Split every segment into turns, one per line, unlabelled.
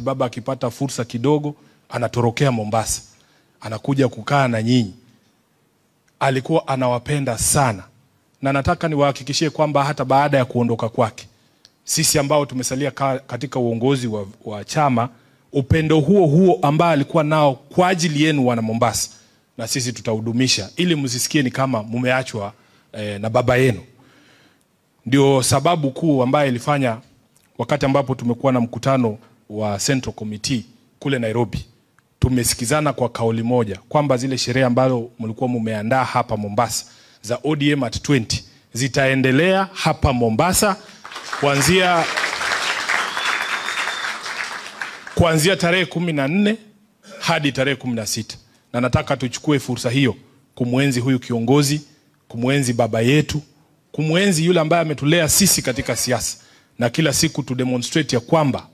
wakati baba akipata fursa kidogo anatorokea Mombasa, anakuja kukaa na nyinyi. Alikuwa anawapenda sana, na nataka niwahakikishie kwamba hata baada ya kuondoka kwake, sisi ambao tumesalia katika uongozi wa chama, upendo huo ambao alikuwa nao kwa ajili yenu wana Mombasa, na sisi tutahudumisha ili msisikie ni kama mumeachwa na baba yenu. Ndio sababu kuu ambayo ilifanya wakati ambapo tumekuwa na mkutano wa Central Committee kule Nairobi, tumesikizana kwa kauli moja kwamba zile sherehe ambazo mlikuwa mumeandaa hapa Mombasa za ODM at 20 zitaendelea hapa Mombasa kuanzia tarehe 14 hadi tarehe 16. Na nataka tuchukue fursa hiyo kumwenzi huyu kiongozi, kumwenzi baba yetu, kumwenzi yule ambaye ametulea sisi katika siasa, na kila siku tu demonstrate ya kwamba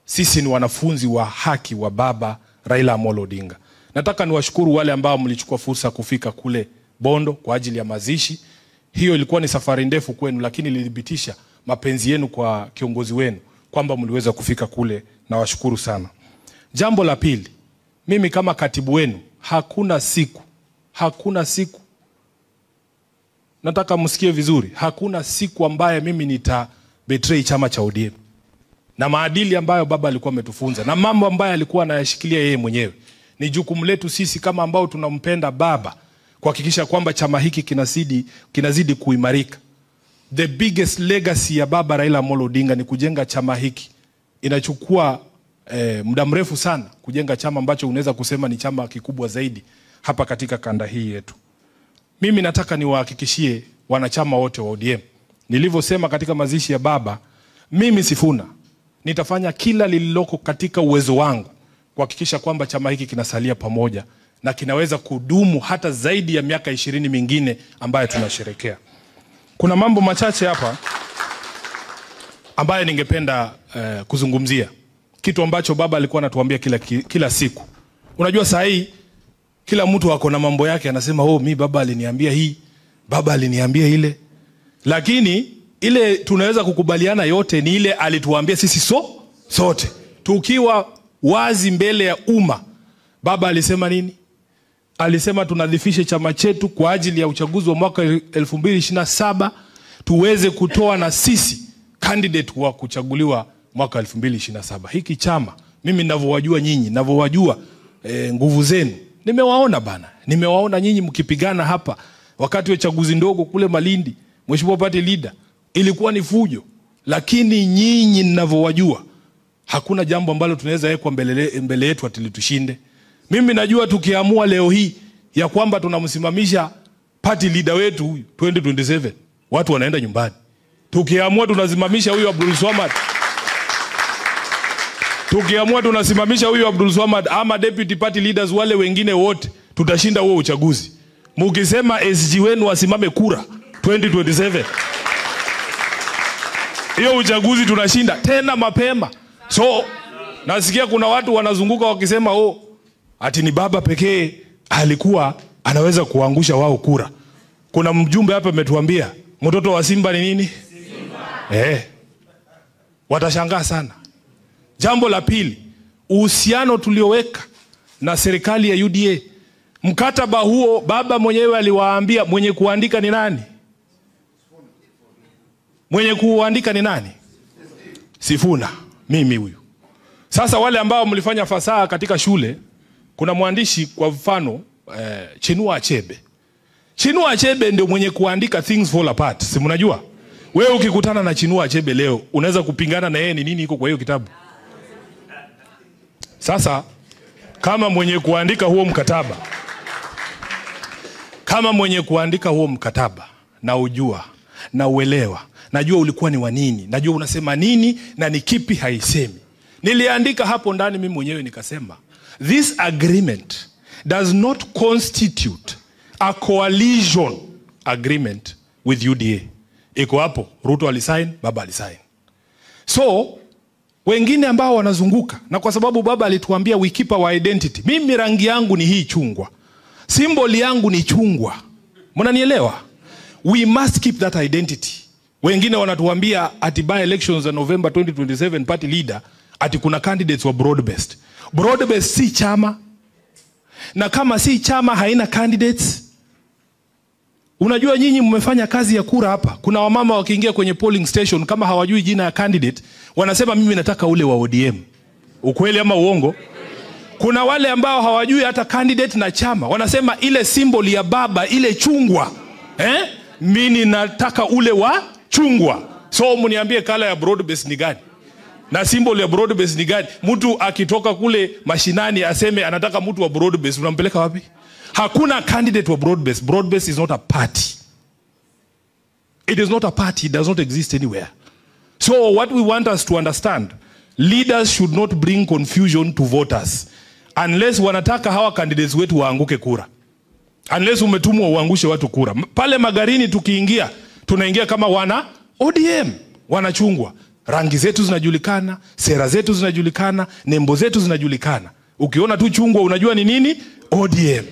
sisi ni wanafunzi wa haki wa baba Raila Amolo Odinga. Nataka niwashukuru wale ambao mlichukua fursa kufika kule Bondo kwa ajili ya mazishi. Hiyo ilikuwa ni safari ndefu kwenu, lakini ilithibitisha mapenzi yenu kwa kiongozi wenu kwamba mliweza kufika kule, na washukuru sana. Jambo la pili, mimi kama katibu wenu, hakuna siku, nataka msikie vizuri, hakuna siku ambaye mimi betray chama cha ODM. Na maadili ambayo baba alikuwa ametufunza na mambo ambayo alikuwa anayashikilia yeye mwenyewe, ni jukumu letu sisi kama ambao tunampenda baba kuhakikisha kwamba chama hiki kinazidi kuimarika. The biggest legacy ya baba Raila Amolo Odinga ni kujenga chama hiki. Inachukua muda mrefu sana kujenga chama ambacho unaweza kusema ni chama kikubwa zaidi hapa katika kanda hii yetu. Mimi nataka niwahakikishie wanachama wote wa ODM, nilivyosema katika mazishi ya baba, mimi Sifuna nitafanya kila lililoko katika uwezo wangu kuhakikisha kwamba chama hiki kinasalia pamoja na kinaweza kudumu hata zaidi ya miaka 20 mingine ambayo tunasherehekea. Kuna mambo machache hapa ambayo ningependa kuzungumzia. Kitu ambacho baba alikuwa anatuambia kila siku. Unajua saa hii kila mtu ako na mambo yake, anasema mimi baba aliniambia hii, baba aliniambia ile. Lakini ile tunaweza kukubaliana yote ni ile alituambia sisi sote. Tukiwa wazi mbele ya umma. Baba alisema nini? Alisema tunadhifishe chama chetu kwa ajili ya uchaguzi wa mwaka 2027, tuweze kutoa na sisi candidate wa kuchaguliwa mwaka 2027. Hiki chama, mimi ninavyowajua nyinyi, ninavyowajua nguvu zenu, nimewaona bana. Nimewaona nyinyi mkipigana hapa wakati wa chaguzi ndogo kule Malindi, Mheshimiwa Party Leader, ilikuwa ni fujo. Lakini nyinyi ninavyowajua, hakuna jambo ambalo tunaweza wekwa mbele yetu atili tushinde. Mimi najua tukiamua leo hii ya kwamba tunamsimamisha party leader wetu huyu 2027, watu wanaenda nyumbani. Tukiamua tunasimamisha huyu Abdul Swamad, ama deputy party leaders wale wengine wote, tutashinda huo uchaguzi. Mukisema SG wenu wasimame kura 2027, hiyo uchaguzi tunashinda tena mapema. So nasikia kuna watu wanazunguka wakisema ati ni baba pekee alikuwa anaweza kuangusha wao kura. Kuna mjumbe hapa ametuambia mtoto wa Simba ni nini? Simba. Watashangaa sana. Jambo la pili, uhusiano tulioweka na serikali ya UDA. Mkataba huo baba mwenyewe aliwaambia mwenye kuandika ni nani? Mwenye kuandika ni nani? Sifuna, mimi huyu. Sasa wale ambao mlifanya fasaha katika shule, kuna mwandishi kwa mfano Chinua Achebe. Chinua Achebe ndio mwenye kuandika Things Fall Apart. Si mnajua? Wewe ukikutana na Chinua Achebe leo, unaweza kupingana na yeye ni nini iko kwa hiyo kitabu? Sasa kama mwenye kuandika huo mkataba, na ujua na uelewa, najua ulikuwa ni wa nini, najua unasema nini na ni kipi haisemi. Niliandika hapo ndani mimi mwenyewe nikasema, this agreement does not constitute a coalition agreement with UDA. Iko hapo, Ruto alisign, baba alisign. So wengine ambao wanazunguka, na kwa sababu baba alituambia we keep our identity. Mimi rangi yangu ni hii chungwa, symbol yangu ni chungwa. Mnanielewa? We must keep that identity. Wengine wanatuambia ati by elections za November 2027 party leader ati kuna candidates wa broad based. Broad based si chama, na kama si chama haina candidates. Unajua nyinyi mmefanya kazi ya kura hapa. Kuna wamama wakiingia kwenye polling station kama hawajui jina ya candidate, wanasema mimi nataka ule wa ODM. Ukweli ama uongo? Kuna wale ambao hawajui hata candidate na chama, wanasema ile symbol ya baba, ile chungwa, mimi nataka ule wa chungwa. So mniambie kala ya broad base ni gani? Na symbol ya broad base ni gani? Mtu akitoka kule mashinani aseme anataka mtu wa broad base, unampeleka wapi? Hakuna candidate wa broad base. Broad base is not a party. It is not a party. It does not exist anywhere. So what we want us to understand, leaders should not bring confusion to voters. Unless wanataka hawa candidates wetu waanguke kura. Unless umetumwa uangushe watu kura. Pale Magarini tukiingia, tunaingia kama wana ODM, wanachungwa. Rangi zetu zinajulikana, sera zetu zinajulikana, nembo zetu zinajulikana. Ukiona tu chungwa unajua ni nini? ODM.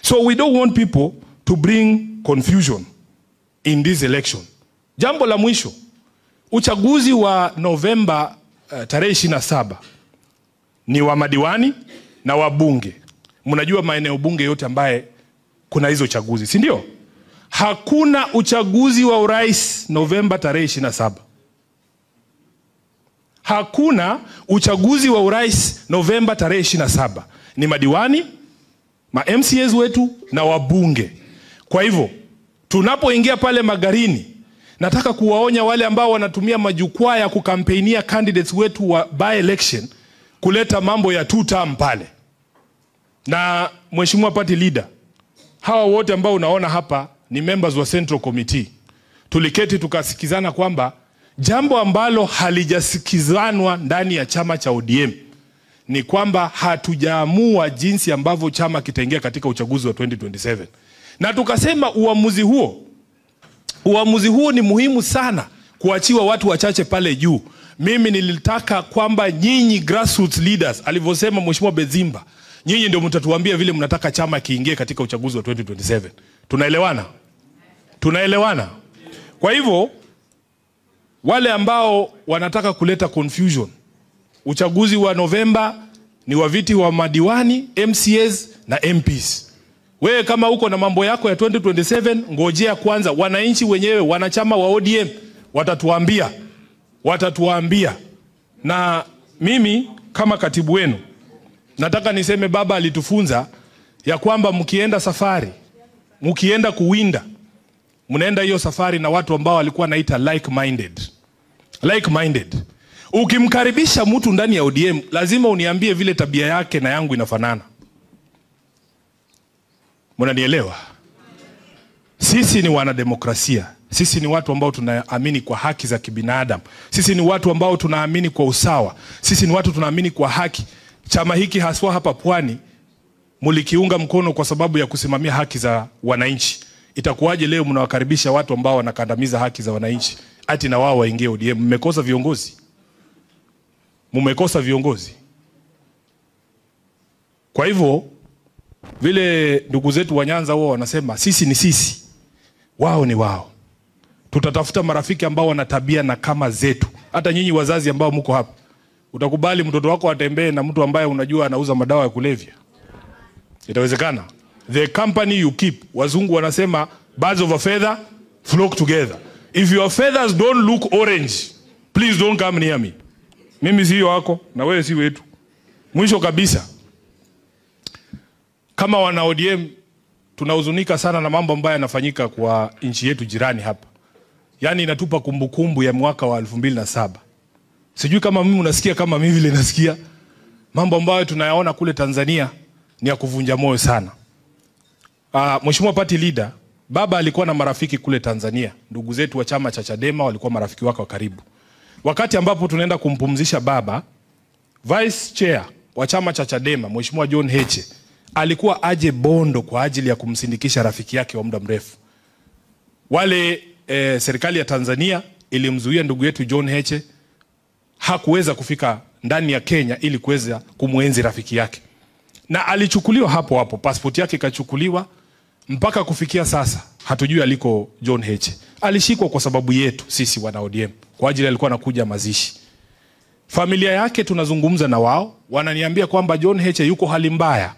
So we don't want people to bring confusion in this election. Jambo la mwisho, uchaguzi wa Novemba tarehe 27 ni wa madiwani na wabunge. Mnajua maeneo bunge yote ambaye kuna hizo chaguzi, si ndio? Hakuna uchaguzi wa urais Novemba tarehe 27. Hakuna uchaguzi wa urais Novemba tarehe 27. Ni madiwani, ma MCAs wetu na wabunge. Kwa hivyo, tunapoingia pale Magarini, nataka kuwaonya wale ambao wanatumia majukwaa ya kukampeinia candidates wetu wa by election kuleta mambo ya two term pale. Na Mheshimiwa Party Leader, hawa wote ambao unaona hapa ni members wa Central Committee. Tuliketi tukasikizana kwamba jambo ambalo halijasikizanwa ndani ya chama cha ODM ni kwamba hatujaamua jinsi ambavyo chama kitaingia katika uchaguzi wa 2027. Na tukasema uamuzi huo ni muhimu sana kuachiwa watu wachache pale juu. Mimi nilitaka kwamba nyinyi grassroots leaders, alivyosema Mheshimiwa Bezimba, nyinyi ndio mtatuambia vile mnataka chama kiingie katika uchaguzi wa 2027. Tunaelewana? Tunaelewana? Kwa hivyo wale ambao wanataka kuleta confusion, uchaguzi wa Novemba ni wa viti wa madiwani, MCAs na MPs. Wewe kama uko na mambo yako ya 2027, ngojea kwanza. Wananchi wenyewe, wanachama wa ODM watatuambia. Na mimi kama katibu wenu nataka niseme baba alitufunza ya kwamba mkienda safari, mkienda kuwinda, mnaenda hiyo safari na watu ambao walikuwa naita like minded. Ukimkaribisha mtu ndani ya ODM, lazima uniambie vile tabia yake na yangu inafanana. Mnanielewa? Sisi ni wanademokrasia. Sisi ni watu ambao tunaamini kwa haki za kibinadamu. Sisi ni watu ambao tunaamini kwa usawa. Sisi ni watu tunaamini kwa haki. Chama hiki haswa hapa Pwani mulikiunga mkono kwa sababu ya kusimamia haki za wananchi. Itakuwaje leo mnawakaribisha watu ambao wanakandamiza haki za wananchi ati na wao waingie ODM? Mmekosa viongozi. Mmekosa viongozi. Kwa hivyo vile ndugu zetu wa Nyanza wao wanasema sisi ni sisi, wao ni wao. Tutatafuta marafiki ambao wana tabia na kama zetu. Hata nyinyi wazazi ambao mko hapa, utakubali mtoto wako atembee na mtu ambaye unajua anauza madawa ya kulevya? Itawezekana? The company you keep, wazungu wanasema birds of a feather flock together. If your feathers don't look orange, please don't come near me. Mimi si wako na wewe si wetu. Mwisho kabisa, kama wana ODM tunahuzunika sana na mambo ambayo yanafanyika kwa nchi yetu jirani hapa. Yani inatupa kumbukumbu ya mwaka wa 2007. Sijui kama mimi unasikia kama mimi vile nasikia. Mambo ambayo tunayaona kule Tanzania ni ya kuvunja moyo sana. Mheshimiwa Party Leader, baba alikuwa na marafiki kule Tanzania. Ndugu zetu wa chama cha Chadema walikuwa marafiki wake wa karibu. Wakati ambapo tunaenda kumpumzisha baba, Vice Chair wa chama cha Chadema, Mheshimiwa John Heche, alikuwa aje Bondo kwa ajili ya kumsindikisha rafiki yake wa muda mrefu. Wale serikali ya Tanzania ilimzuia ndugu yetu John Heche, hakuweza kufika ndani ya Kenya ili kuweza kumuenzi rafiki yake. Na alichukuliwa hapo hapo, passport yake ikachukuliwa. Mpaka kufikia sasa hatujui aliko John Heche. Alishikwa kwa sababu yetu sisi wana ODM, kwa ajili alikuwa anakuja mazishi. Familia yake tunazungumza na wao, wananiambia kwamba John Heche yuko hali mbaya,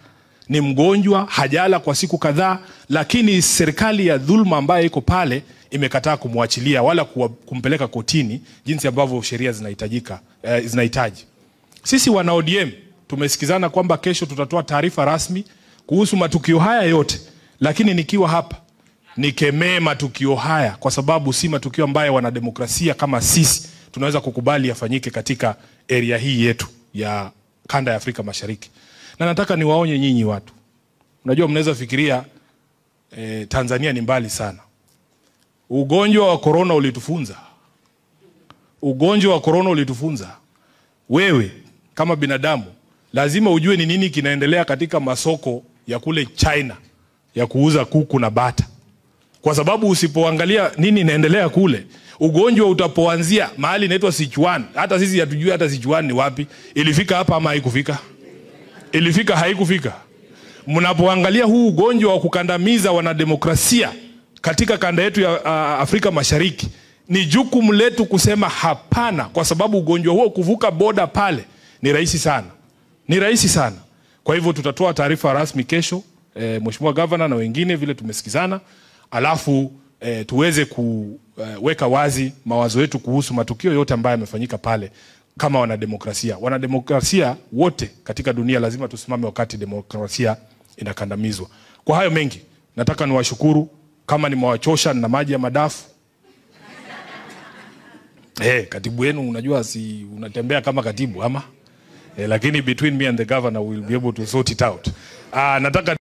ni mgonjwa, hajala kwa siku kadhaa, lakini serikali ya dhulma ambayo iko pale imekataa kumwachilia wala kumpeleka kotini jinsi ambavyo sheria zinahitaji. Sisi wana ODM tumesikizana kwamba kesho tutatoa taarifa rasmi kuhusu matukio haya yote, lakini nikiwa hapa nikemee matukio haya kwa sababu si matukio ambayo wanademokrasia kama sisi tunaweza kukubali yafanyike katika area hii yetu ya kanda ya Afrika Mashariki. Na nataka niwaonye nyinyi watu. Unajua mnaweza fikiria Tanzania ni mbali sana. Ugonjwa wa corona ulitufunza. Ugonjwa wa corona ulitufunza. Wewe kama binadamu lazima ujue ni nini kinaendelea katika masoko ya kule China ya kuuza kuku na bata. Kwa sababu usipoangalia nini inaendelea kule, ugonjwa utapoanzia mahali inaitwa Sichuan. Hata sisi hatujui hata Sichuan ni wapi. Ilifika hapa ama haikufika? Ilifika haikufika? Mnapoangalia huu ugonjwa wa kukandamiza wanademokrasia katika kanda yetu ya Afrika Mashariki, ni jukumu letu kusema hapana, kwa sababu ugonjwa huo kuvuka boda pale ni rahisi sana. Ni rahisi sana. Kwa hivyo tutatoa taarifa rasmi kesho, Mheshimiwa Governor na wengine vile tumesikizana, alafu tuweze kuweka wazi mawazo yetu kuhusu matukio yote ambayo yamefanyika pale kama wanademokrasia. Wanademokrasia wote katika dunia lazima tusimame wakati demokrasia inakandamizwa. Kwa hayo mengi, nataka niwashukuru. Kama nimewachosha na maji ya madafu. Katibu wenu unajua si unatembea kama katibu ama? Lakini between me and the governor we'll be able to sort it out. Nataka